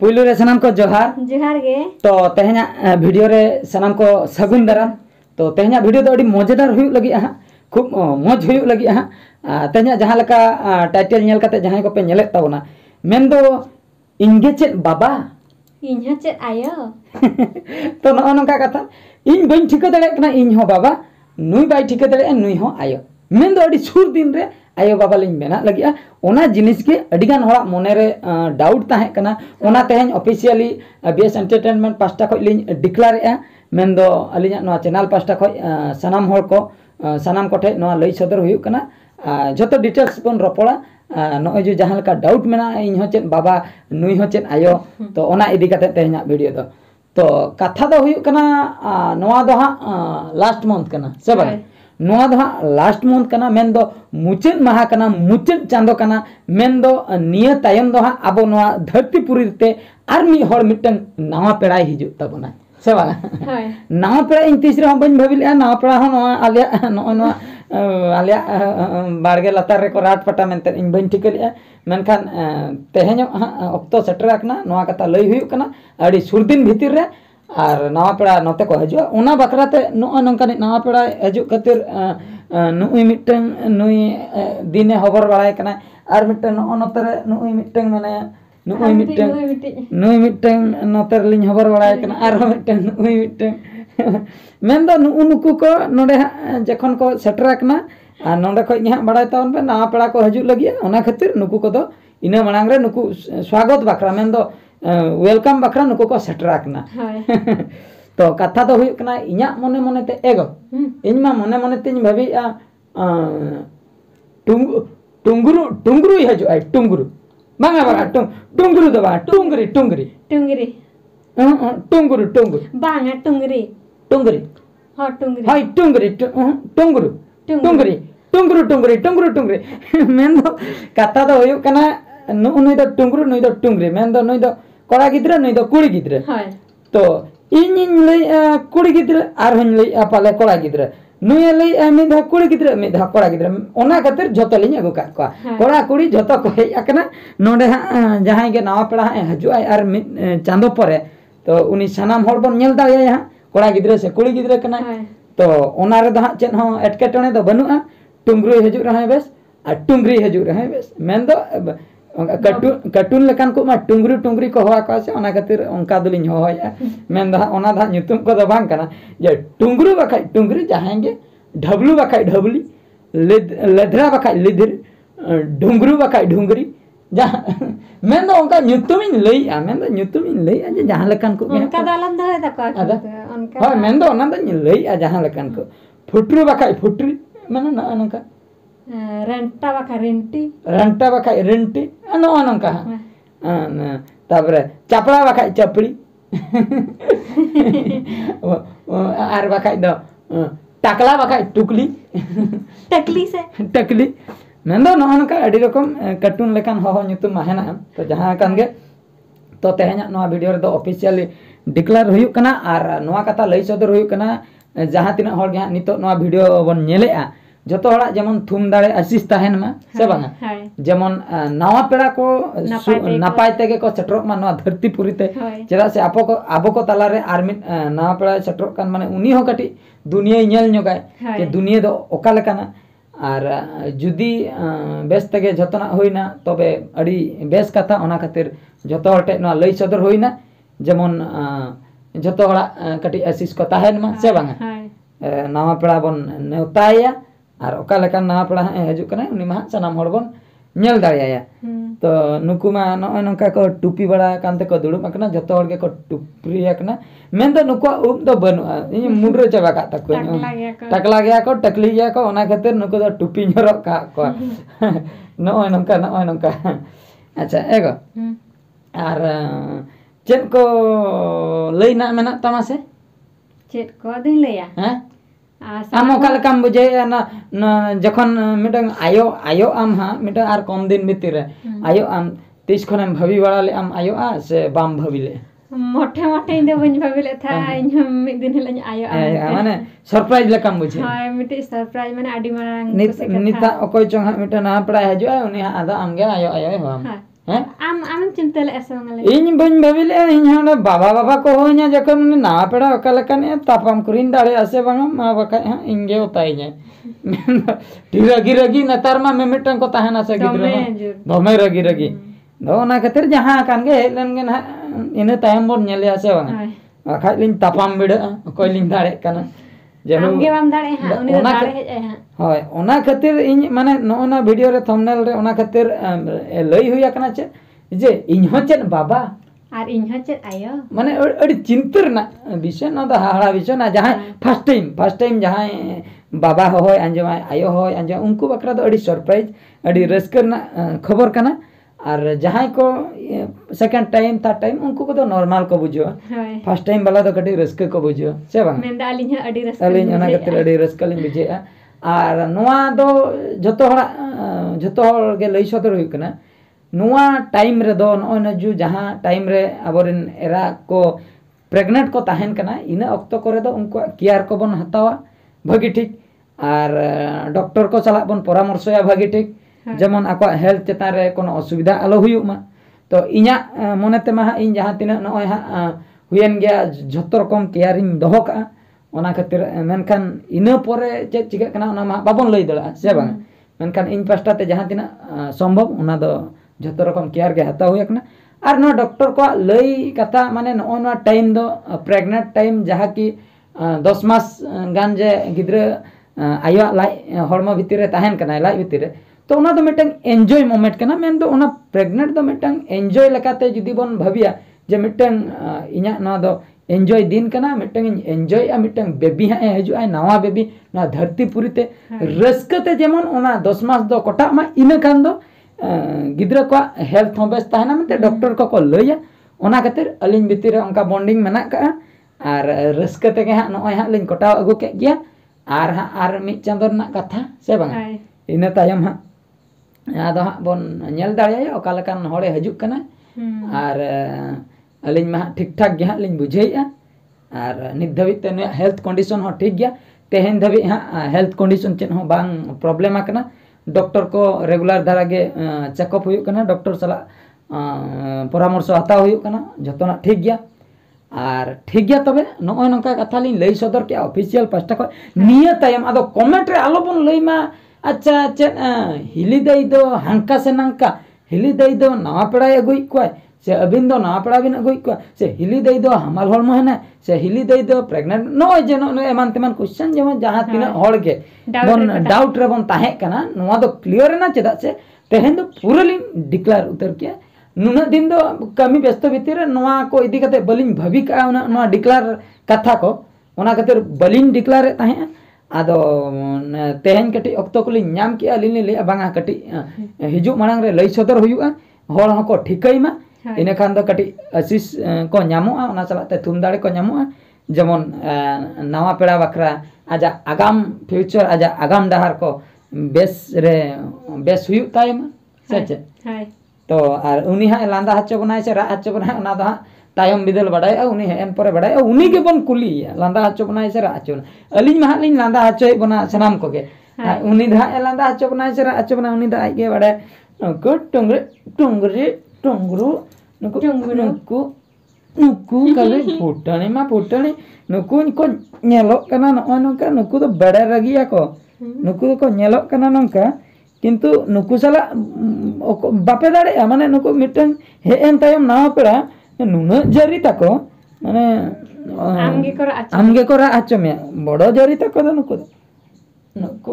पुइलु रे सनाम को जोहार जोहार गे तो तेहना वीडियो रे सनाम को सगुन दाराम तो तेहना वीडियो तो अड़ी मजेदार हुई लगी हा खूब मौज हुई लगी हा तेहना जहां लका टाइटल नेल कते जहां को पे नेले ताबना मेन दो इंगे चेत बाबा इन्हा चेत आयो तो न नका कथा इन बइन ठिका दड़े कना इन हो बाबा नुई बाई ठिका दड़े नुई हो आयो मेन दो अड़ी सुर दिन रे आयो बाबा लिन मेना लगिया ओना जिनिस के अडिगान होड़ा मोने रे डाउट ताहे कना ओना तेहन ऑफिशियली बीएस एंटरटेनमेंट पास्टा खो लिन डिक्लेयर ए मेन दो अलिया नो चैनल पास्टा खो सनाम होड़ को सनाम कोठे नो लई सदर हुयु कना जतो डिटेल्स बन रोपड़ा नो जो जहां लका डाउट मेना इन हो चेत बाबा नुई हो चेत आयो तो ओना इदी कते तेहना वीडियो दो तो कथा दो हुयु कना नोआ दो हा लास्ट मंथ कना से बा नोआ दो लास्ट मंथ कना मेन दो मुचेद महा कना मुचेद चांदो कना मेन दो निया तायम दो आबो नोआ धरतीपुरी ते आर मी हड़ मिटन नवा पेड़ाय हिजु तबना से बा नवा पेड़ा इन तीसरे हम बन भाबिल नवा पेड़ा हो नोआ आलिया नो आलिया बाड़गे लतार रे को रात पटा मेनते इन बन ठिकलिया मेनखान तेहेन ऑक्तो सेटर आकना नोआ कथा लई हुयु कना अड़ी सुरदिन भीतिर रे और नवा पेड़ा नोते को हजुआ ओना बकराते नो नंका नवा पेड़ा हजु खातिर नुई मिटन नुई दिने खबर बाड़ाय कना और मिटन नो नोते रे नुई मिटन माने नुई मिटन नोते लिन खबर बाड़ाय कना और मिटन नुई मिटन मेन दो नुकु को नोडे जखन को सेटर कना और नोडे खो न्या बाड़ाय तावन पे नवा पेड़ा को हजु लगिया ओना खातिर नुकु को दो इना मांग रे नुकु स्वागत बकरा मेन दो वेलकम बकरा नुको को सेटरा कना तो कथा तो हुई कना इnya मने मने ते एगो इन मा मने मने तिन भाबी टुंगुरु टुंगुरु हजु आई टुंगुरु मांगा बा टुंगुरु दो बा टुंगरी टुंगरी टुंगरी टुंगुरु टुंगुरु बांगा टुंगरी टुंगरी हां टुंगरी हाय टुंगरी टुंगुरु टुंगरी टुंगुरु टुंगरी टुंगुरु टुंगरी मेन दो कथा तो हुई कना नुई दो टुंगुरु नुई दो टुंगरी मेन दो नुई दो कोड़ा गिद्रा नुई दो कुड़ी गिद्रा तो इन लई कुड़ी गिद्रा आर हन लई पाले कोड़ा गिद्रा नुई लई मिद धा कुड़ी गिद्रा मिद धा कोड़ा गिद्रा ओना खातिर जतो लिन अगु का कोड़ा कुड़ी जतो को हेय अकना नोडे जहां के नवा पेड़ा हजु आर चांदो परे तो उनी सनाम हड़ बन नेल दाया यहां कोड़ा गिद्रा से कुड़ी गिद्रा कना तो ओना रे दा चेन हो एटकेटणे दो बनुआ टुंगरुई हजु रहे बेस आ टुंगरी हजु रहे बेस मेन दो कार्टून लेकान को मा टुंगरी टुंगरी को होआ का से ओना खातिर उनका दुलिन होया मेन दा ओना दा nyutum को दो बांग कना जे टुंगरू बखाय टुंगरी जाहेंगे ढबलू बखाय ढबली लेधरा बखाय लिधर ढुंगरू बखाय ढुंगरी जा मेन दो उनका nyutum इन लई आ मेन दो nyutum इन लई आ जे जहां लेकान को उनका दालम दो है तको उनका हां मेन दो ओना दा लई आ जहां लेकान को फुटरू बखाय फुटरी माने ना उनका रेंटा बखाय रेंटी नो नंका तापरे चापड़ा बखाय चपड़ी आर बखाय दो टाकला बखाय टुकली टकली मेन दो नो नंका अडी रकम कार्टून लेकान हो nyutum माहेना तो जहां कान गे तो तेहना नो वीडियो रे दो ऑफिशियली डिक्लेयर हुयु कना आर नो कथा लई सदर हुयु कना जहां तिना हर गे नितो नो वीडियो बन नेलेआ जतो हड़ा जेमन थुम दाड़े आशीष ताहेन मा से बांगा जेमन नवा पेड़ा को नापाय तेगे को सेटरो मा नवा धरतीपुरी ते चेदा से आबो को ताला रे आर्मी नवा पेड़ा सेटरो कान माने उनी हो कटी दुनिया नेल न्योगाय के दुनिया दो ओका लेकाना आर जुदी बेस तेगे जतना होइना तबे अडी बेस कथा ओना खातिर जतो हटे नवा लई सदर होइना जेमन जतो हड़ा कटी आशीष को ताहेन मा से बांगा नवा पेड़ा बन नेवताया और ओका लेका नवा पेड़ा हजू कना उनी मा सनाम हड़ बन नेल दाड़िया तो नुकु मा नय नंका को टुपी बड़ा कानते को दुड़ुब अकना जतो हड़ के को टुपरी अकना मेन दो नुकु उब दो बनु इन मुंडरे चबा का तको टकला गया को टकली गया को ओना खातिर नुकु दो टुपी ñoro का को नय नंका अच्छा एगो और चेन को लई ना मेना तमा से चेत को दिन लया हैं आम ओकाल काम बुझे ना जखन मिटन आयो आम हा मिटन आर कम दिन भीतर आयो आम 30 खन भाभी बड़ा ले आम आयो आ से बाम भाभी ले मोठे मोठे इंदे बन भाभी ले था इन मिद दिन ले आयो आ माने सरप्राइज ले काम बुझे हां मिटे सरप्राइज माने आडी मारांग निता ओकोय चंग मिटन ना पड़ा हजु उनी आदा आम गे आयो हम हैं आम चिंता ले ऐसे वाले इन बन भाविले इन हां बाबा बाबा को होइना जखन ना पेड़ा अकालकन तापाम करिन दाड़े आसे बांगा मा बका हां इंगे उताइने रगी रगी नतार मा मेमिटन को ताहना से गिद्रो दोमे रगी रगी दो ना खातिर जहां कान गे हेलन गे ना इन तायम बोन नेले आसे बांगा आखा लिन तापाम बिड़ा कोई लिन दाड़े कना आमगे बाम दाड़े हां उनी दाड़े हेज आय हां होय ओना खातिर इन माने नोना वीडियो रे थंबनेल रे ओना खातिर लई हुई आकना चे जे इन हो चेन बाबा आर इन हो चेन आयो माने अड़ी चिंतर ना विषय ना दा हाड़ा विषय ना जहां फर्स्ट टाइम जहां बाबा होय अंजम आयो होय अंजम उनको बकरा दो अड़ी सरप्राइज अड़ी रस्कर ना खबर कना और जहां को सेकंड टाइम थर्ड टाइम उनको को नॉर्मल को बुझो फर्स्ट टाइम वाला तो कटी रस्कर को बुझो से बांग मेंदा अलिन अड़ी रस्कर अलिन ओना खातिर अड़ी रस्कर लिन बुझे और नोआ दो जतो हर गे लई सदर हुई कना नोआ टाइम रे दो न जो जहां टाइम रे अबोरिन एरा को प्रेग्नेंट को ताहन कना इना अक्तो करे दो उनको केयर को बन हतावा भागी ठीक और डॉक्टर को सलाह बन परामर्शया भागी ठीक जेमन आको हेल्थ चेता रे कोनो असुविधा आलो हुयुमा तो इना मोनेते मा इन जहां तिना नय हा हुयन गया जतो रकम केयरिंग दोहो का ओना खातिर मेनखान इना परे चेक चिका कना ओना मा बाबन लई दला से बांग मेनखान इन पास्टा ते जहां तिना संभव ओना दो जतो रकम केयर के हता हुय कना और नो डॉक्टर को लई कथा माने नो टाइम दो प्रेग्नेंट टाइम जहां की 10 मास गान जे गिद्रा आयो लाई हड़मो भितर रे ताहन कना लाई भितर रे तो ओना दो मिटंग एन्जॉय मोमेंट कना मेन दो ओना प्रेग्नेंट दो मिटंग एन्जॉय लकाते जुदी बन भाबिया जे मिटंग इना ना दो एन्जॉय दिन कना मिटंग एन्जॉय आ मिटंग बेबी हा हजु आय नवा बेबी ना धरती पुरीते रस्कते जेमन ओना 10 मास दो कोटा मा इना कान दो गिद्रा को हेल्थ हो बेस ताहना मते डॉक्टर को लइया ओना खातिर अलिन भितर उनका बॉन्डिंग मेना का और रस्कते के हा नय हा लिन कोटाव अगु के गया आर मिट चांदर ना कथा से बांग इना तायम हा आदो हा बन नेल दाड़े ओका लकान होड़े हजुक कना और अलिन मा ठीक ठाक गे हा लिन बुझेया और नित धबित ते हेल्थ कंडीशन हो ठीक गया तेहन धबि हा हेल्थ कंडीशन चेन हो बांग प्रॉब्लम आकना डॉक्टर को रेगुलर धारा गे चेकअप हुयुक कना डॉक्टर सला परामर्श हताव हुयुक कना जतना ठीक गया और ठीक गया तबे नय नका कथा लिन लई सदर के ऑफिशियल पास्टा को निया तायम आदो कमेंट रे आलो बन लई मा अच्छा चे हिली दई दो हांका से नांका हिली दई दो नवा पेड़ा अगुई को से अबिन दो नवा पेड़ा बिन अगुई को से हिली दई दो हमाल हड़मो हेना से हिली दई दो प्रेग्नेंट नय जे नय एमान तेमान क्वेश्चन जेमन जहां तिना हड़ के बन डाउट रे बन ताहे कना नवा दो क्लियर ना चेदा से तेहन दो पूरा लिन डिक्लेयर उतर के नुना दिन दो कमी व्यस्त भितर नवा को इदी कते बलिन भाभी का नवा डिक्लेयर कथा को ओना खातिर बलिन डिक्लेयर ताहे आदो तेहन कटी अक्तो को लिन नाम के लिन ले बांगा कटी हिजु मांग रे लई सदर हुयुआ हर हको ठिकई मा इने खान दो कटी आशीष को नामोआ ओना चलाते थुम दाड़े को नामोआ जेमन नवा पेड़ा बखरा आजा आगाम फ्यूचर आजा आगाम डहार को बेस हुयुक तायमा सचे तो और उनी हा लांदा हच्चो बनाय से रा हच्चो बनाय ओना दो तायम बिदल बडाय उनी हेन परे बडाय उनी के बन कुली लांदा हच्चो बनाय से रा हच्चो अलिन मा लिन लांदा हच्चो बना सनाम को के उनी धा लांदा हच्चो बनाय से रा हच्चो बना उनी दा आइ के बडाय को टंगरू नुकु कले फुटणी नुकु को नेलो कना न नका नुकु तो बड़ा रगिया को नुकु को नेलो कना नका किंतु नुकु साला बापे दाड़े माने नुकु मिटन हेन तायम नावा पेड़ा नुना जरी तको माने आमगे कोरा आचमे बड़ो जरी तको द नुकु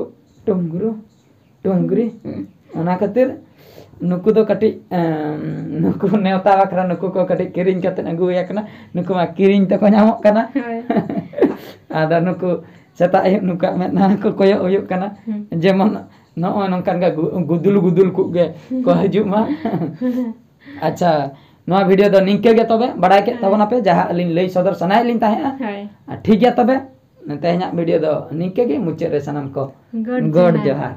टंगरी ओना खातिर नुकु दो कटी नुकु नेवता बखरा नुकु को कटी किरिंग कते अगुया कना नुकु मा किरिंग तको नामो कना आदा नुकु सेता नुका मेना को कोयो हुयुक कना जेमन नय नंकान का गुदुल कुगे को हजु मा अच्छा नवा वीडियो दो निंके गे तबे बडाय के तबना पे जहां लिन लई सदर सनाय लिन ताहे ठीक गया तबे तेहना वीडियो दो निंके गे मुचे रे सनम को गॉड जोहार।